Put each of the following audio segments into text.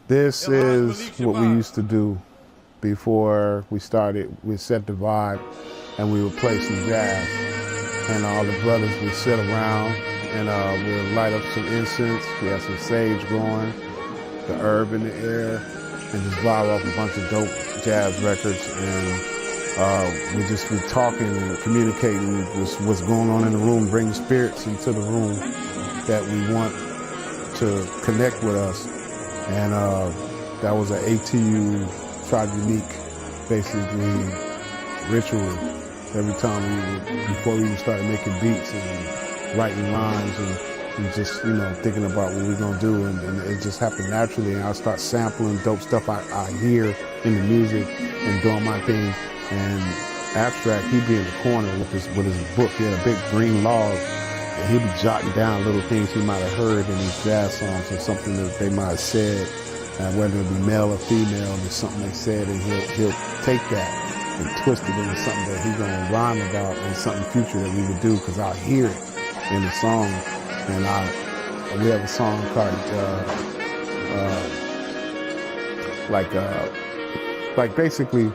This is what we used to do before we started. We set the vibe and we would play some jazz. And all the brothers would sit around and we'd light up some incense. We had some sage going, the herb in the air, and just vibe off a bunch of dope jazz records. And we just be talking and communicating what's going on in the room, bring spirits into the room that we want to connect with us. And that was an ATU Tribe Unique, basically, ritual. Every time before we even started making beats and writing lines and just, thinking about what we're gonna do, and it just happened naturally. And I start sampling dope stuff I hear in the music and doing my thing. And Abstract, he'd be in the corner with his book. He had a big green log, and he'd be jotting down little things he might have heard in these jazz songs or something that they might have said, whether it be male or female, or something they said, and he'll take that and twist it into something that he's gonna rhyme about and something future that we would do, because I'll hear it in the song. And we have a song called basically,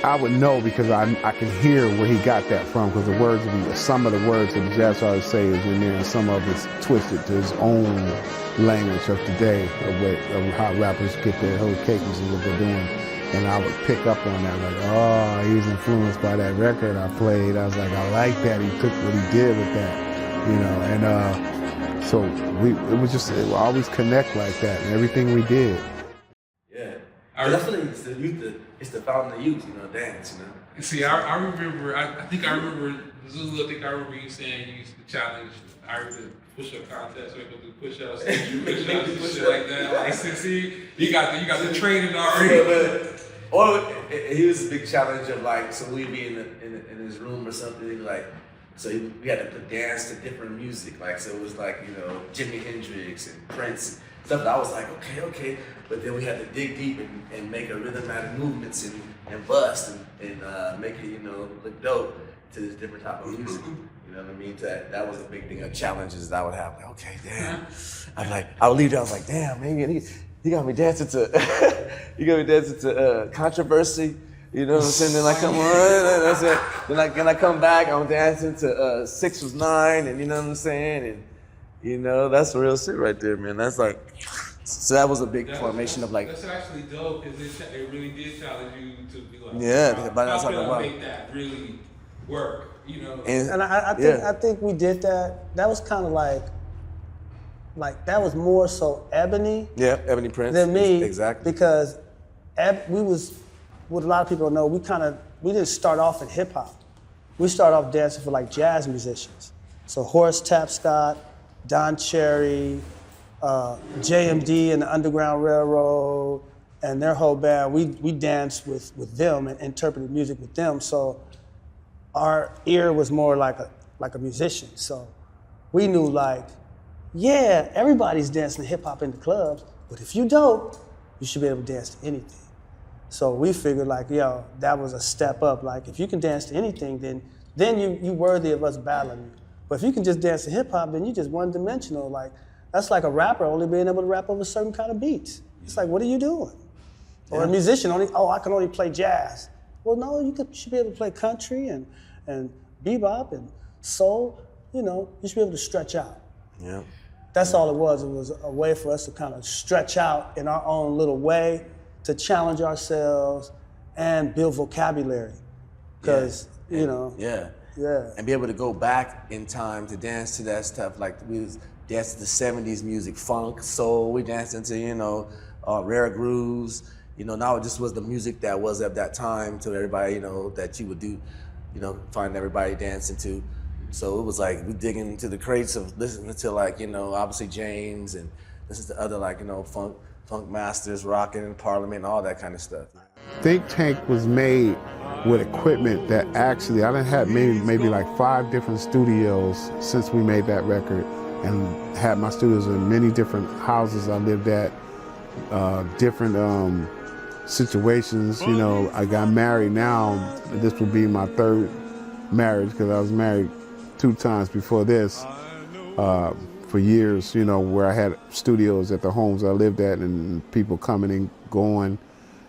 I would know because I can hear where he got that from, because the words would be, some of the words that the jazz artists say is in there, and some of it's twisted to his own language of today, of how rappers get their whole cases and what they're doing. And I would pick up on that, like, oh, he was influenced by that record I played. I was like, I like that. He took what he did with that, And so it would always connect like that in everything we did. Yeah, I feel like it's the fountain of youth, dance, See, I remember. I think I remember Zulu. I think I remember you saying you used to challenge. I remember the push-up contest where you go do push-ups, push-ups, and shit like that. Like, see, you got the training already. He was a big challenge of so we'd be in his room or something, so we had to put dance to different music, so it was Jimi Hendrix and Prince and stuff. That I was like, okay, but then we had to dig deep and make a rhythmatic movements and bust and make it look dope to this different type of music. You know what I mean? That was a big thing of challenges that I would have. Like, okay, damn. I would leave there. I was like, damn, man, he got me dancing to Controversy. You know what I'm saying? Then I come on, that's it. Then I come back. I'm dancing to 6 Was 9, and you know what I'm saying? And that's real shit right there, man. That's so that was a big formation of That's actually dope, because it really did challenge you to be like, yeah, but that's how can I make that really work? And I think we did that. That was kind of like that was more so Ebony. Yeah, Ebony Prince. Than me. Exactly. Because we was, what a lot of people don't know, we didn't start off in hip hop. We started off dancing for jazz musicians. So Horace Tapscott, Don Cherry, JMD and the Underground Railroad, and their whole band. We danced with them and interpreted music with them. So our ear was more like a musician. So we knew yeah, everybody's dancing hip hop in the clubs, but if you don't, you should be able to dance to anything. So we figured yo, that was a step up. If you can dance to anything, then you worthy of us battling you. But if you can just dance to hip hop, then you just one dimensional. That's like a rapper only being able to rap over certain kind of beats. It's what are you doing? Or a musician I can only play jazz. Well, no, you should be able to play country and bebop and soul. You should be able to stretch out. Yeah. That's all it was. It was a way for us to kind of stretch out in our own little way, to challenge ourselves and build vocabulary. Because, Yeah. And be able to go back in time to dance to that stuff. We was dancing to the 70s music, funk, soul. We danced into, rare grooves. Now it just was the music that was at that time to everybody, that you would do, find everybody dancing to. So it was we digging into the crates of listening to obviously James, and this is the other funk masters, rocking in Parliament, all that kind of stuff. Thynk Taynk was made with equipment that actually, I done had maybe 5 different studios since we made that record, and had my studios in many different houses I lived at, different situations. I got married now. This will be my 3rd marriage, because I was married 2 times before this. for years, you know, where I had studios at the homes I lived at and people coming and going.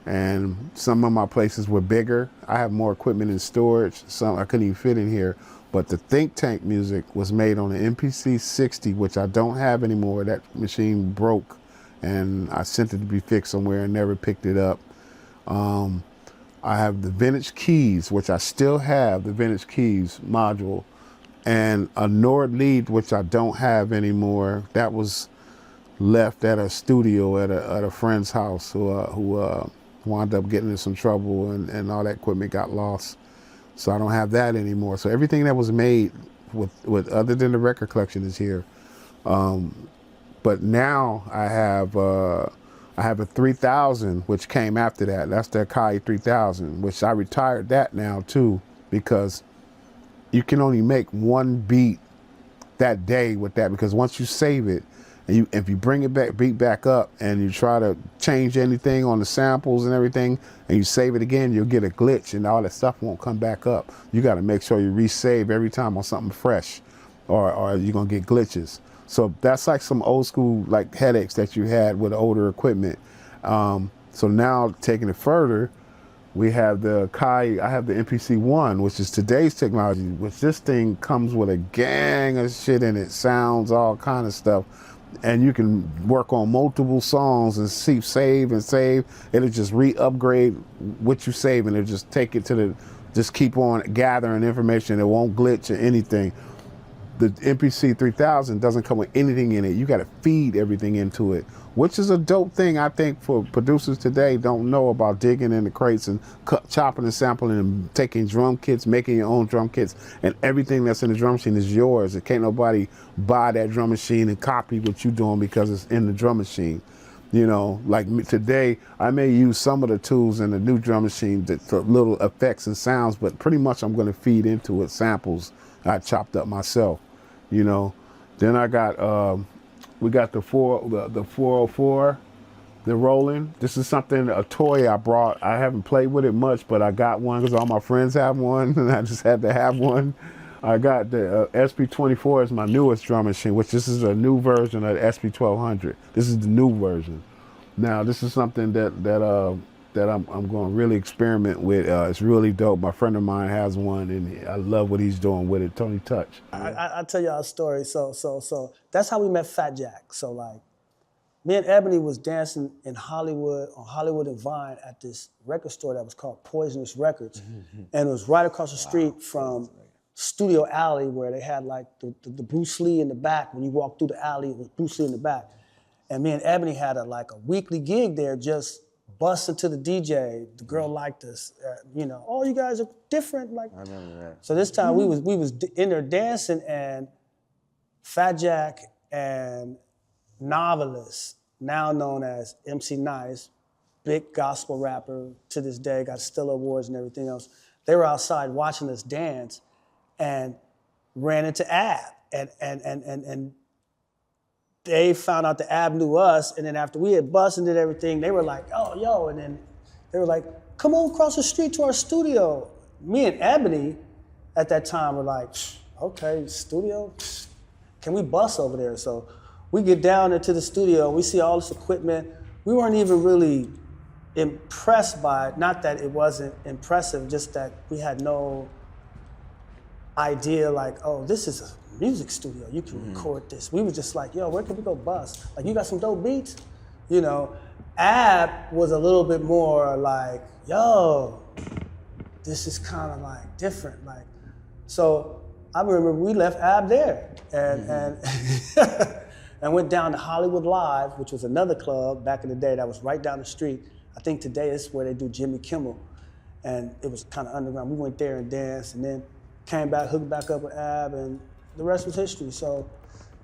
And some of my places were bigger. I have more equipment in storage. Some I couldn't even fit in here. But the Thynk music was made on an MPC 60, which I don't have anymore. That machine broke and I sent it to be fixed somewhere and never picked it up. I have the vintage keys, which I still have, the vintage keys module, and a Nord lead, which I don't have anymore. That was left at a studio at a friend's house who wound up getting in some trouble and all that equipment got lost. So I don't have that anymore. So everything that was made with other than the record collection is here. But now I have a 3000, which came after that. That's the Akai 3000, which I retired that now too, because you can only make one beat that day with that, because once you save it, and if you bring it beat back up and you try to change anything on the samples and everything, and you save it again, you'll get a glitch and all that stuff won't come back up. You got to make sure you resave every time on something fresh, or you're gonna get glitches. So that's like some old school like headaches that you had with older equipment. So now taking it further, we have the I have the MPC-1, which is today's technology, which this thing comes with a gang of shit in it, sounds, all kind of stuff. And you can work on multiple songs and save and save. It'll just re-upgrade what you save, and it'll just take it to just keep on gathering information. It won't glitch or anything. The MPC 3000 doesn't come with anything in it. You got to feed everything into it, which is a dope thing. I think for producers today don't know about digging in the crates and chopping and sampling and taking drum kits, making your own drum kits, and everything that's in the drum machine is yours. It can't nobody buy that drum machine and copy what you're doing because it's in the drum machine. You know, like today, I may use some of the tools in the new drum machine for little effects and sounds, but pretty much I'm going to feed into it samples I chopped up myself. You know, then I got we got the 404, the Roland. This is a toy I brought. I haven't played with it much, but I got one because all my friends have one, and I just had to have one. I got the SP24 is my newest drum machine, which this is a new version of the SP1200. This is the new version. Now this is something that I'm going to really experiment with. It's really dope. My friend of mine has one, and I love what he's doing with it. Tony Touch. I'll tell y'all a story. So that's how we met Fat Jack. So like, me and Ebony was dancing in Hollywood, on Hollywood and Vine at this record store that was called Poisonous Records. And it was right across the street from Studio Alley, where they had like the Bruce Lee in the back. When you walk through the alley, it was Bruce Lee in the back. And me and Ebony had a weekly gig there, just busting to the DJ. The girl liked us. You know, oh, you guys are different. Like, I remember that. So this time we was in there dancing, and Fat Jack and Novelist, now known as MC Nice, big gospel rapper to this day, got Stella Awards and everything else. They were outside watching us dance and ran into Ab. And they found out the Ab knew us, and then after we had busted and did everything, they were like, oh, yo, and then they were like, come on across the street to our studio. Me and Ebony at that time were like, okay, studio? Can we bus over there? So we get down into the studio, we see all this equipment. We weren't even really impressed by it. Not that it wasn't impressive, just that we had no idea like, oh, this is a music studio, you can record this. We were just like, yo, where can we go bust? Like, you got some dope beats? You know, Ab was a little bit more like, yo, this is kind of like different. Like, so I remember we left Ab there and and went down to Hollywood Live, which was another club back in the day that was right down the street. I think today is where they do Jimmy Kimmel. And it was kind of underground. We went there and danced, and then came back, hooked back up with Ab, and the rest was history. So,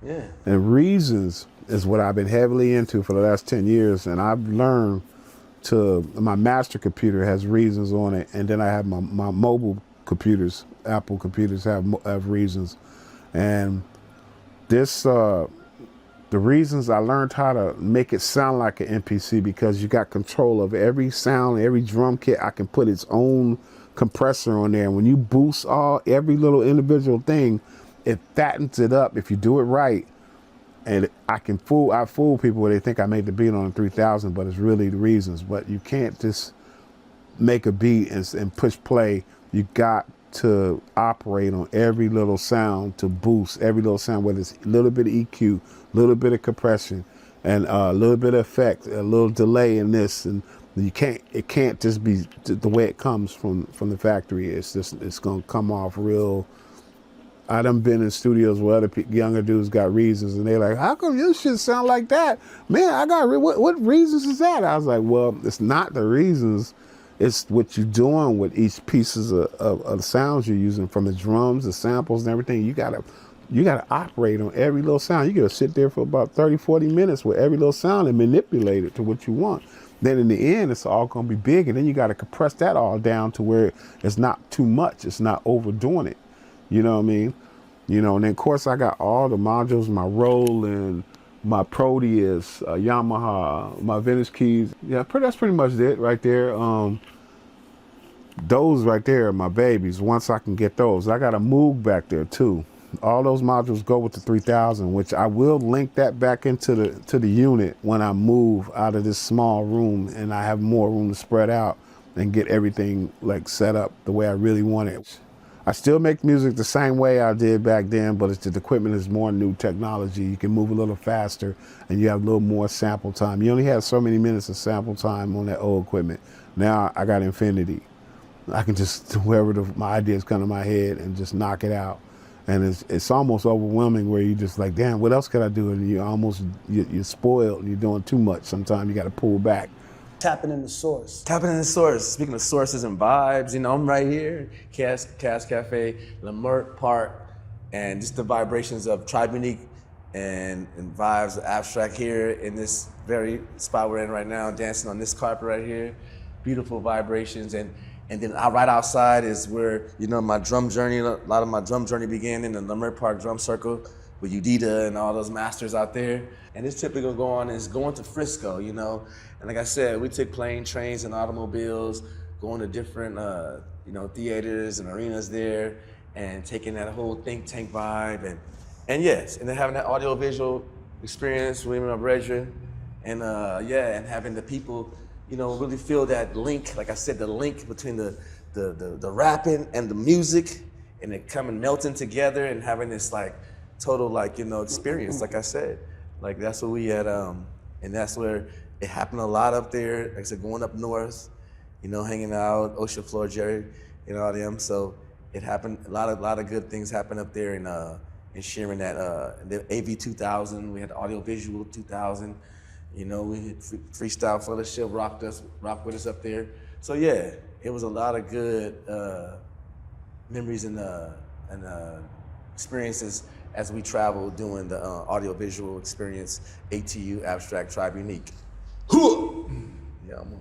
yeah. And Reasons is what I've been heavily into for the last 10 years, and I've learned my master computer has Reasons on it, and then I have my mobile computers, Apple computers have Reasons. And this, the Reasons, I learned how to make it sound like an MPC because you got control of every sound, every drum kit. I can put its own compressor on there. And when you boost every little individual thing, it fattens it up if you do it right. and I fool people where they think I made the beat on the 3000, but it's really the Reasons. But you can't just make a beat and push play. You got to operate on every little sound to boost every little sound, whether it's a little bit of EQ, a little bit of compression, and a little bit of effect, a little delay in this, and it can't just be the way it comes from the factory. It's gonna come off real. I done been in studios where other younger dudes got Reasons, and they're like, how come your shit sound like that? Man, I got, what Reasons is that? I was like, well, it's not the Reasons. It's what you're doing with each pieces of sounds you're using, from the drums, the samples, and everything. You gotta operate on every little sound. You gotta sit there for about 30, 40 minutes with every little sound and manipulate it to what you want. Then in the end, it's all gonna be big, and then you gotta compress that all down to where it's not too much. It's not overdoing it. You know what I mean? You know, and then of course I got all the modules, my Roland, my Proteus, Yamaha, my vintage keys. Yeah, that's pretty much it right there. Those right there are my babies. Once I can get those, I got a Moog back there too. All those modules go with the 3000, which I will link that back into the unit when I move out of this small room and I have more room to spread out and get everything like set up the way I really want it. I still make music the same way I did back then, but the equipment is more new technology. You can move a little faster and you have a little more sample time. You only have so many minutes of sample time on that old equipment. Now I got infinity. I can just, wherever my ideas come to my head and just knock it out. And it's almost overwhelming where you just like, damn, what else can I do? And you're spoiled and you're doing too much. Sometimes you got to pull back. Tapping in the source. Tapping in the source. Speaking of sources and vibes, you know, I'm right here, Cass Cafe, Lamert Park, and just the vibrations of Tribe Unique and vibes of Abstract here in this very spot we're in right now, dancing on this carpet right here. Beautiful vibrations. And then right outside is where, you know, my drum journey, a lot of my drum journey began in the Lamert Park Drum Circle with Udita and all those masters out there. And this typically gonna go on is going to Frisco, you know. And like I said, we took plane, trains, and automobiles, going to different, you know, theaters and arenas there, and taking that whole Tank vibe, and yes, and then having that audio-visual experience with my brethren, and yeah, and having the people, you know, really feel that link. Like I said, the link between the rapping and the music, and it coming melting together, and having this like total like, you know, experience. Like I said, like that's what we had, and that's where it happened a lot up there. Like I said, going up north, you know, hanging out, Ocean Floor, Jerry, you know, all them. So it happened. A lot of good things happened up there, and sharing that the AV 2000. We had audio visual 2000. You know, we had Freestyle Fellowship rocked with us up there. So yeah, it was a lot of good memories and experiences as we traveled doing the audio visual experience, ATU Abstract Tribe Unique. Yeah, I'm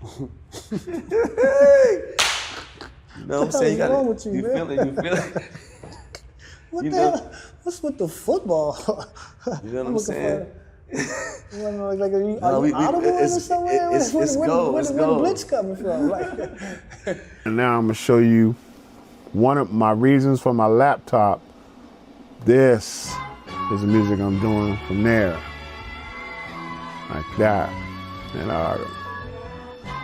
on. You know what I'm saying? What's wrong with you, you man? feel it. What You the know? hell? What's with the football? You know what I'm saying? Like, are you audible or somewhere? It's go. Where the blitz coming from? Like, And now I'm gonna show you one of my reasons for my laptop. This is the music I'm doing from there. Like that.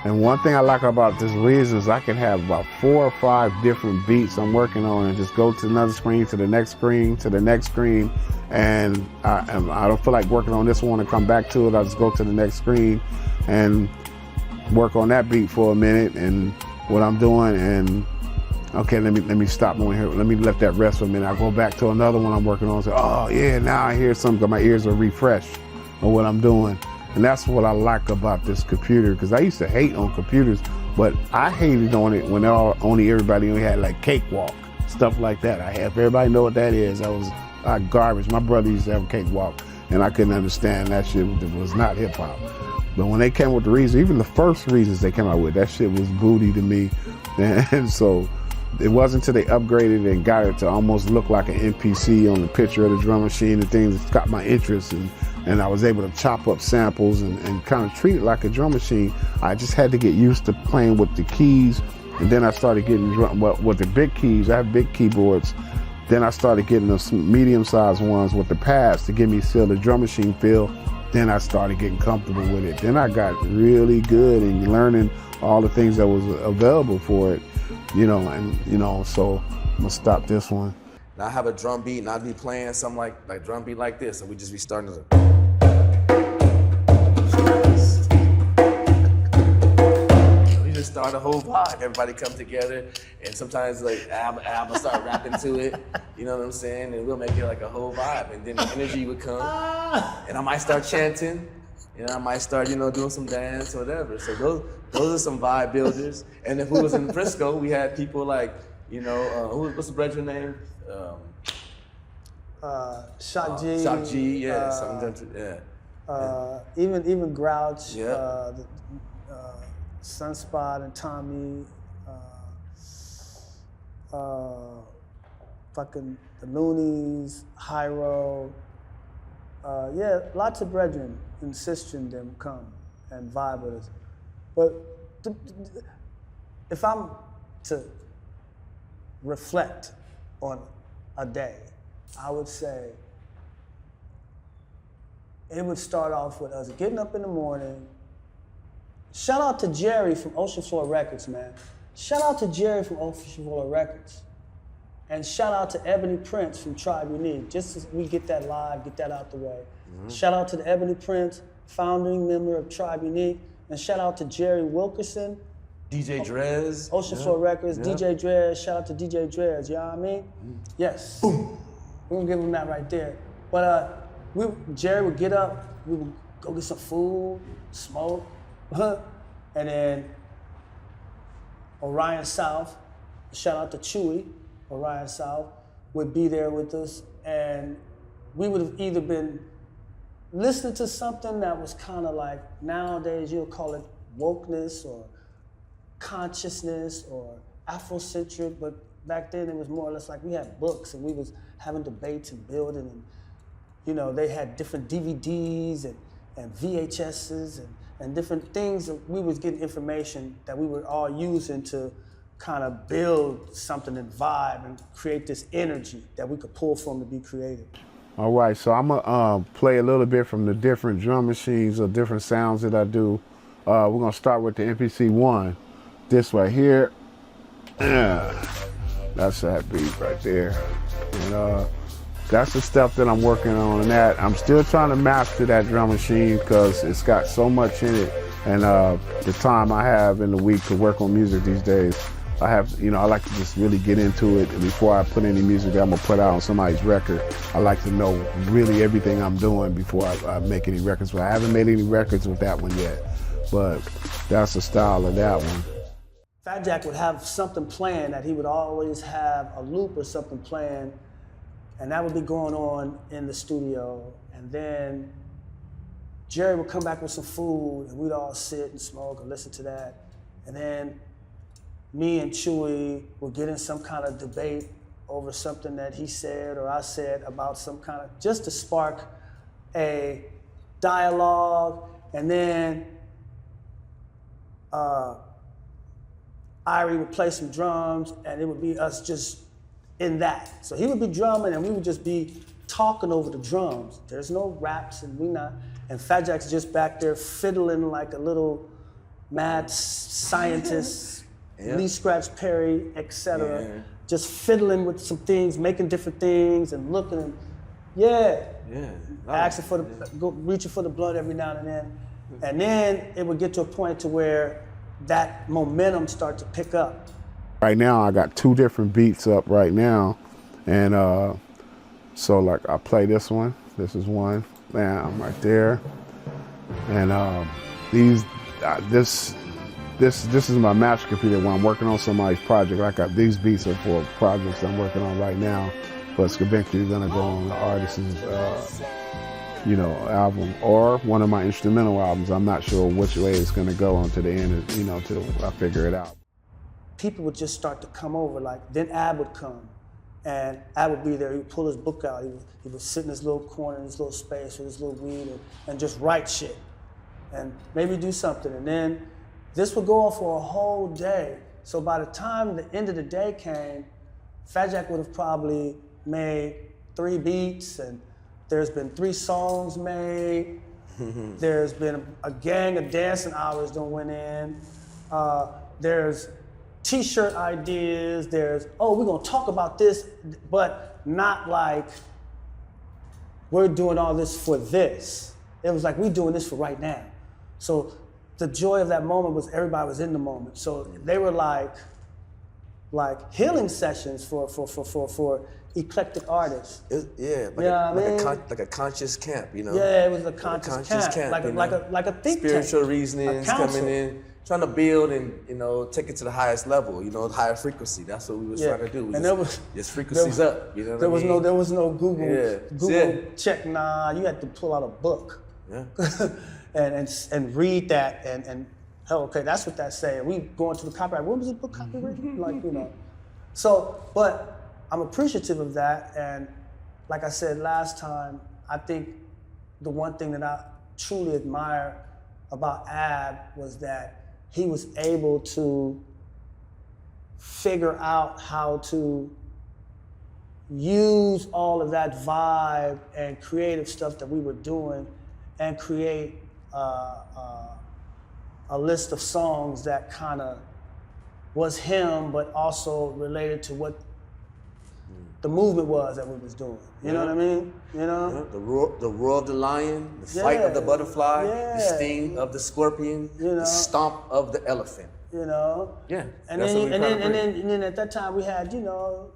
And one thing I like about this reason is I can have about 4 or 5 different beats I'm working on and just go to another screen, to the next screen, to the next screen. And I don't feel like working on this one and come back to it. I just go to the next screen and work on that beat for a minute and what I'm doing. And okay, let me stop on here. Let me let that rest for a minute. I go back to another one I'm working on and say, oh yeah, now I hear something because my ears are refreshed on what I'm doing. And that's what I like about this computer, because I used to hate on computers, but I hated on it when everybody only had like Cakewalk, stuff like that. If everybody know what that is, that was garbage. My brother used to have a Cakewalk, and I couldn't understand that shit. It was not hip hop. But when they came with the Reasons, even the first Reasons they came out with, that shit was booty to me. And so it wasn't until they upgraded and got it to almost look like an NPC on the picture of the drum machine and things that got my interest, and I was able to chop up samples and kind of treat it like a drum machine. I just had to get used to playing with the keys, and then I started getting with the big keys. I have big keyboards, Then I started getting those medium-sized ones with the pads to give me still the drum machine feel. Then I started getting comfortable with it. Then I got really good in learning all the things that was available for it, so I'm gonna stop this one. And I have a drum beat and I'd be playing something like drum beat like this, and we just be starting to. We just start a whole vibe. Everybody come together, and sometimes like Ab will start rapping to it. You know what I'm saying? And we'll make it like a whole vibe, and then the energy would come, and I might start chanting. I might start, doing some dance or whatever. So those are some vibe builders. And if we was in Frisco, we had people like, what's the brother's name? Sach G. Sach G, yeah. Even Grouch, Yeah. Sunspot and Tommy, fucking the Loonies, Hyro. Lots of brethren insisting them come and vibe with us. But if I'm to reflect on a day, I would say it would start off with us getting up in the morning. Shout out to Jerry from Ocean Floor Records, man. Shout out to Jerry from Ocean Floor Records. And shout out to Ebony Prince from Tribe Unique, just as we get that live, get that out the way. Mm-hmm. Shout out to the Ebony Prince, founding member of Tribe Unique, and shout out to Jerry Wilkerson. DJ Drez. Ocean Floor Records, DJ Drez, shout out to DJ Drez, you know what I mean? Mm-hmm. Yes. Boom. We're gonna give him that right there. But Jerry would get up, we would go get some food, smoke, and then Orion South, shout out to Chewy, Orion South, would be there with us, and we would have either been listening to something that was kind of like, nowadays you'll call it wokeness or consciousness or Afrocentric, but back then it was more or less like we had books and we was having debates and building, and they had different DVDs and VHSs and different things that we was getting information that we were all using to kind of build something and vibe and create this energy that we could pull from to be creative. All right, so I'm gonna play a little bit from the different drum machines or different sounds that I do. We're gonna start with the MPC-1. This right here. That's that beat right there. And that's the stuff that I'm working on that. I'm still trying to master that drum machine because it's got so much in it. And the time I have in the week to work on music these days, I like to just really get into it. And before I put any music that I'm gonna put out on somebody's record, I like to know really everything I'm doing before I make any records. But I haven't made any records with that one yet, but that's the style of that one. Fat Jack would have something playing that he would always have a loop or something playing, and that would be going on in the studio. And then Jerry would come back with some food, and we'd all sit and smoke and listen to that. And then me and Chewy would get in some kind of debate over something that he said or I said about some kind of, just to spark a dialogue. And then Irie would play some drums, and it would be us just in that. So he would be drumming, and we would just be talking over the drums. There's no raps, and we not. And Fat Jack's just back there fiddling like a little mad scientist, Lee Scratch Perry, etc. Yeah. Just fiddling with some things, making different things, and looking. Asking for reaching for the blunt every now and then. And then it would get to a point to where that momentum start to pick up. Right now I got 2 different beats up right now, and so like I play this one. This is one. Bam, right there. And this is my master computer when I'm working on somebody's project. I got these beats are for projects I'm working on right now, but it's eventually gonna go on the artist's album or one of my instrumental albums. I'm not sure which way it's gonna go on to the end, till I figure it out. People would just start to come over, then Ab would come, and Ab would be there. He would pull his book out. He would sit in his little corner, in his little space with his little weed and just write shit and maybe do something. And then this would go on for a whole day. So by the time the end of the day came, Fat Jack would have probably made 3 beats, and there's been 3 songs made. There's been a gang of dancing hours that went in. There's T-shirt ideas. There's, oh, we're gonna talk about this, but not like we're doing all this for this. It was like, we're doing this for right now. So the joy of that moment was everybody was in the moment. So they were like healing sessions for eclectic artists. Like a conscious camp, you know? Yeah, it was a conscious camp. Like a think spiritual tank. reasonings coming in, trying to build and, you know, take it to the highest level, you know, higher frequency. That's what we was trying to do. Just frequencies up, you know what I mean? There was no Google check, nah, you had to pull out a book. Yeah. and read that and hell, okay, that's what that's saying. We going to the copyright. When was the book copyrighted? Like, you know. So, but I'm appreciative of that, and like I said last time, I think the one thing that I truly admire about Ab was that he was able to figure out how to use all of that vibe and creative stuff that we were doing and create a list of songs that kind of was him, but also related to what the movement was that we was doing. You know what I mean? You know? Yeah. The roar of the lion, the flight of the butterfly, the sting of the scorpion, the stomp of the elephant. You know? Yeah. And then at that time we had, you know,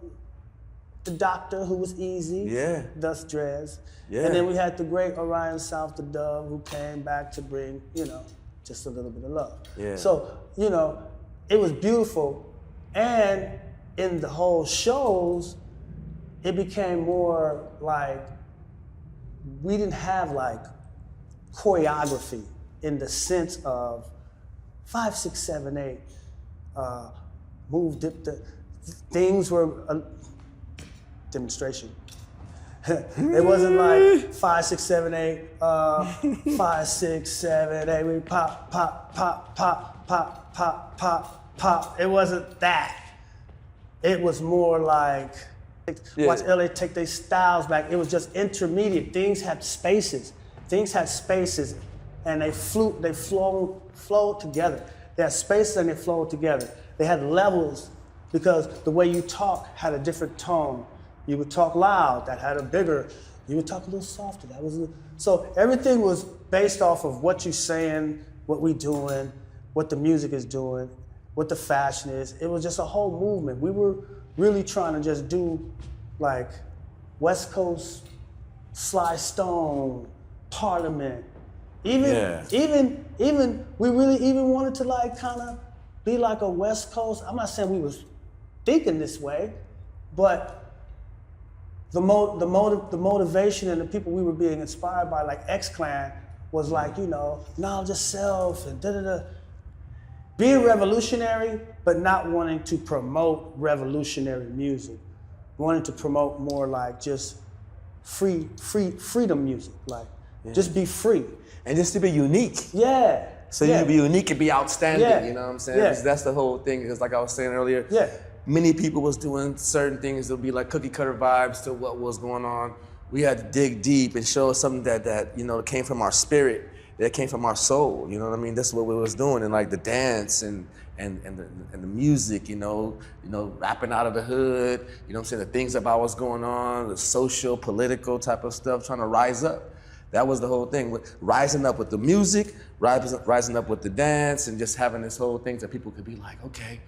the Doctor, who was easy. Yeah. Thus Drez. Yeah. And then we had the great Orion South, the Dove, who came back to bring, you know, just a little bit of love. Yeah. So, you know, it was beautiful. And in the whole shows, it became more like, we didn't have like choreography in the sense of 5, 6, 7, 8, move, dip, things were a demonstration. It wasn't like 5, 6, 7, 8, 5, 6, 7, 8, we pop, pop, pop, pop, pop, pop, pop, pop. It wasn't that. It was more like, watch LA take their styles back. It was just intermediate. Things had spaces. And they flowed together. They had spaces and they flowed together. They had levels because the way you talk had a different tone. You would talk loud, that had a bigger, you would talk a little softer. So everything was based off of what you're saying, what we doing, what the music is doing, what the fashion is. It was just a whole movement. We were really trying to just do like West Coast, Sly Stone, Parliament. Even we really even wanted to like kind of be like a West Coast. I'm not saying we was thinking this way, but the motivation and the people we were being inspired by, like X-Clan, was like, you know, knowledge of self and da-da-da. Being revolutionary, but not wanting to promote revolutionary music. Wanting to promote more like just freedom music, like just be free. And just to be unique. Yeah. So you be unique and be outstanding, you know what I'm saying? Yeah. Because that's the whole thing, because like I was saying earlier, many people was doing certain things that would be like cookie cutter vibes to what was going on. We had to dig deep and show something that you know, came from our spirit, that came from our soul, you know what I mean? That's what we was doing, and like the dance and the music, you know, rapping out of the hood, you know what I'm saying, the things about what's going on, the social, political type of stuff, trying to rise up. That was the whole thing, rising up with the music, rising up with the dance, and just having this whole thing that people could be like, okay,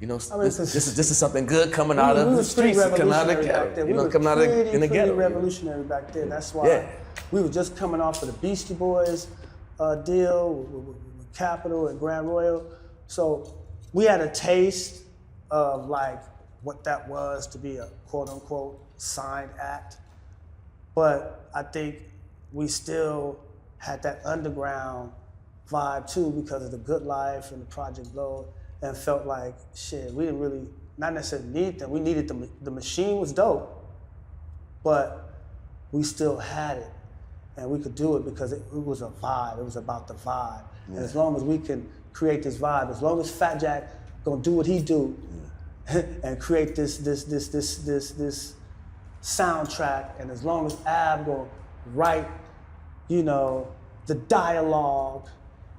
you know, this is something good coming out of the streets, coming out of the ghetto, you know, coming out in the ghetto. Revolutionary back then. That's why we were just coming off of the Beastie Boys deal with Capitol and Grand Royal, so we had a taste of like what that was to be a quote unquote signed act, but I think we still had that underground vibe too because of the Good Life and the Project Load, and felt like, shit, we didn't really, not necessarily need them. We needed the machine was dope, but we still had it. And we could do it because it was a vibe. It was about the vibe. Yeah. And as long as we can create this vibe, as long as Fat Jack gonna do what he do and create this soundtrack, and as long as Ab will write, you know, the dialogue,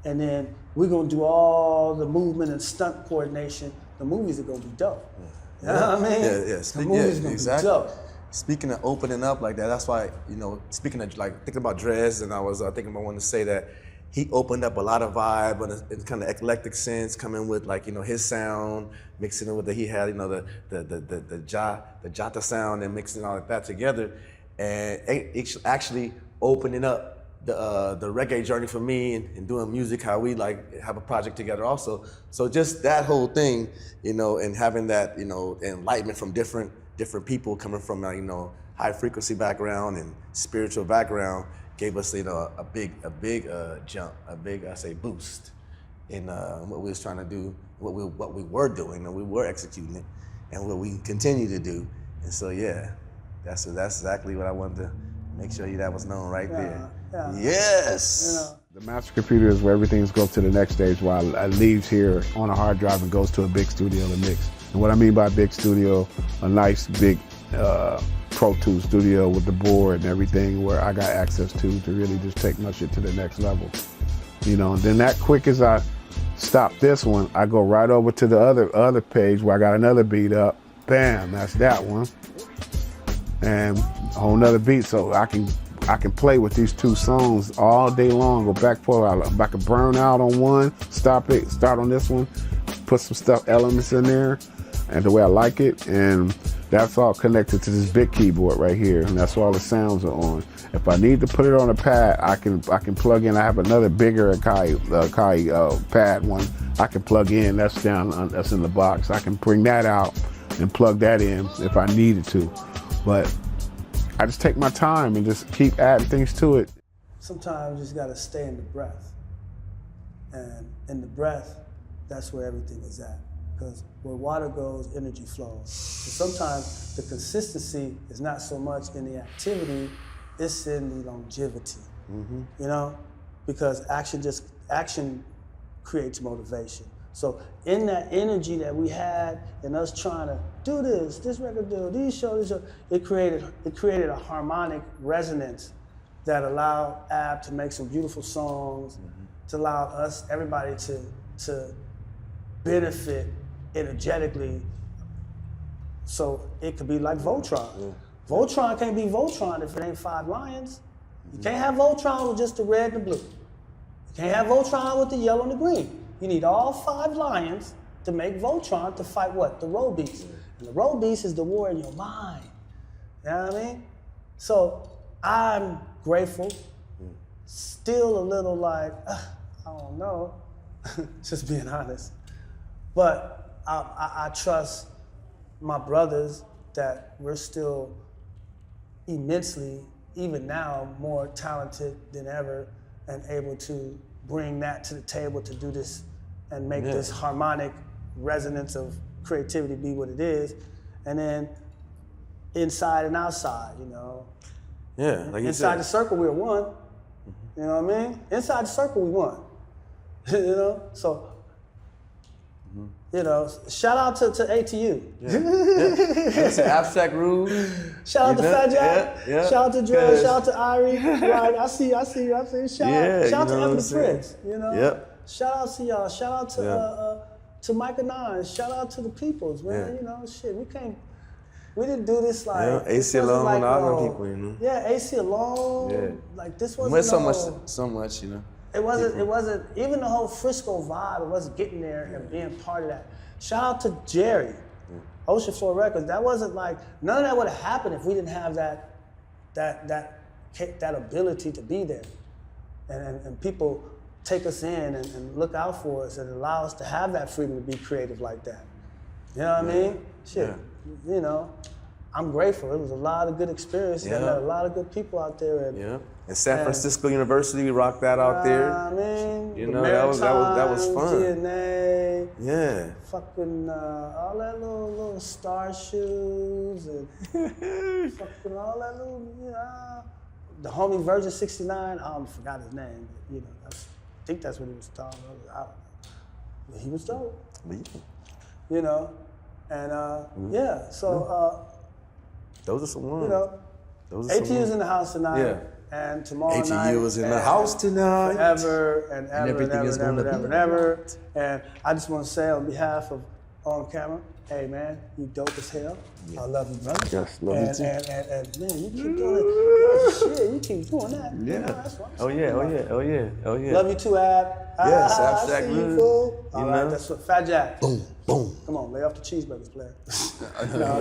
and then we're gonna do all the movement and stunt coordination, the movies are gonna be dope. You know what I mean? The movies are gonna be dope. Speaking of opening up like that, that's why, you know, speaking of like thinking about Drez, and I was thinking about wanting to say that he opened up a lot of vibe in kind of eclectic sense, coming with like, you know, his sound, mixing it with he had, you know, the jata sound and mixing all of that together, and it actually opening up the reggae journey for me and doing music, how we like have a project together also. So just that whole thing, you know, and having that, you know, enlightenment from different people coming from, you know, high frequency background and spiritual background gave us, you know, a big jump, a big, I say, boost in what we was trying to do, what we were doing, and we were executing it, and what we continue to do. And so yeah, that's exactly what I wanted to make sure that was known right there. Yeah. Yes. You know. The master computer is where everything goes to the next stage, while it leaves here on a hard drive and goes to a big studio to mix. And what I mean by big studio, a nice big Pro Tools studio with the board and everything where I got access to really just take my shit to the next level. You know, and then that quick as I stop this one, I go right over to the other page where I got another beat up. Bam, that's that one. And a whole nother beat, so I can play with these two songs all day long, go back forth. I can burn out on one, stop it, start on this one, put some elements in there, and the way I like it, and that's all connected to this big keyboard right here, and that's where all the sounds are on. If I need to put it on a pad, I can plug in. I have another bigger Akai pad one I can plug in. That's that's in the box. I can bring that out and plug that in if I needed to. But I just take my time and just keep adding things to it. Sometimes you just gotta stay in the breath. And in the breath, that's where everything is at. Because where water goes, energy flows. So sometimes the consistency is not so much in the activity, it's in the longevity. Mm-hmm. You know? Because action creates motivation. So in that energy that we had and us trying to do this record deal, these shows, it created a harmonic resonance that allowed Ab to make some beautiful songs, mm-hmm. to allow us, everybody to benefit energetically. So it could be like Voltron. Yeah. Voltron can't be Voltron if it ain't 5 lions. You can't have Voltron with just the red and the blue. You can't have Voltron with the yellow and the green. You need all 5 lions to make Voltron to fight what? The road beast. And the road beast is the war in your mind. You know what I mean? So I'm grateful, still a little like, I don't know, just being honest. But I trust my brothers that we're still immensely, even now, more talented than ever and able to bring that to the table to do this and make this harmonic resonance of creativity be what it is. And then inside and outside, you know. Yeah, like you inside said. the circle, we're one. Mm-hmm. You know what I mean? Inside the circle, we won. You know? So, you know, shout out to ATU. Yeah. That's an abstract rule. Shout out to Fat Jack. Yeah. Shout out to Dre. Shout out to Irie. Right, I see. Shout out to Evan the Prince. You know? Yep. Shout out to y'all. Shout out to Micah Nine. Shout out to the peoples, man. You know, shit, we didn't do this like AC alone and all them people, you know. Yeah, AC alone. Yeah. Like this wasn't went so much, you know. It wasn't even the whole Frisco vibe, it wasn't getting there and being part of that. Shout out to Jerry, Ocean Floor Records. That wasn't like, none of that would have happened if we didn't have that ability to be there. And people take us in and look out for us and allow us to have that freedom to be creative like that. You know what I mean? Shit, you know, I'm grateful. It was a lot of good experiences. I met a lot of good people out there. And San Francisco University, we rocked that out there. I mean, you know, that was fun. DNA. Yeah. Fucking all that little star shoes and fucking all that little, you know, the homie Virgin 69. I forgot his name, but you know, I think that's what he was talking about. I don't know. But he was dope. You know, and so Those are some ones. You know, Those are some ATU's ones. in the house tonight. Yeah. And tomorrow night. ATU is in the house tonight. Forever and ever and everything ever is and gonna ever be and ever and ever. And I just want to say on behalf of On Camera, hey man, you dope as hell. I love you, brother. Yes, love you too. And man, you keep doing it. Shit, you keep doing that. Yeah. You know, that's what I'm Oh saying. yeah, oh yeah, oh yeah, oh yeah. Love you too, Ab. Yes, I Ab Jack see you, Wood. fool. You All right, know? that's what Fat Jack. Boom, boom. Come on, lay off the cheeseburgers, player. No,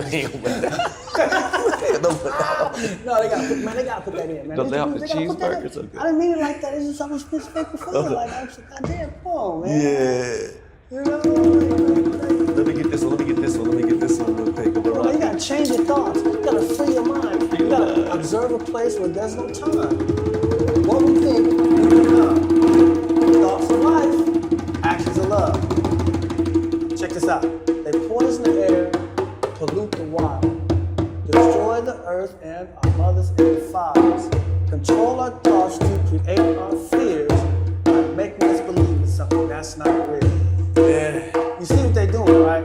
No, they gotta put that in, man. Don't lay off the They gotta put that in. cheeseburgers, okay. I didn't mean it like that. It's just something fake before. Like, I'm just, goddamn, come on, man. Yeah. You know, Let me get this one. Let me get this one. Let me get this one real quick. you gotta change your thoughts. You gotta free your mind. You gotta observe a place where there's no time. What we think, we become. Thoughts of life, actions of love. Check this out. They poison the air, pollute the wild, destroy the earth and our mothers and fathers, control our thoughts to create our fears by making us believe in something that's not real. Yeah. You see what they're doing, right?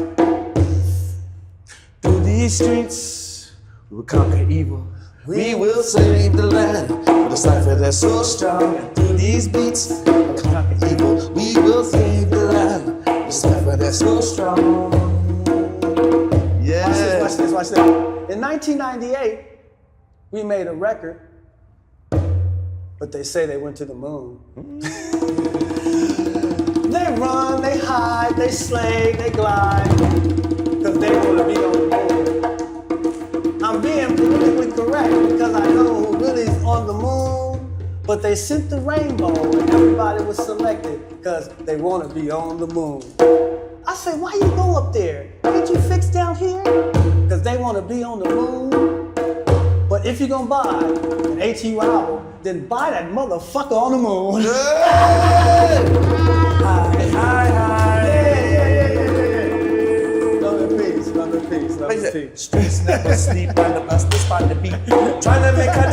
Through these streets, we will conquer evil. We will save the land with a cipher that's so strong. And through these beats, we will conquer evil. We will save the land with a cipher that's so strong. Yeah. Watch this, watch this. In 1998, we made a record, but they say they went to the moon. They run, they hide, they slay, they glide, because they want to be on the moon. I'm being politically correct because I know who really is on the moon, but they sent the rainbow and everybody was selected because they want to be on the moon. I say, why you go up there? Can't you fix down here? Because they want to be on the moon. But if you're going to buy an ATU album, then buy that motherfucker on the moon. Love and peace, love and peace, love and peace. Streets never sleep, and the hustlers find the beat. Trying to make a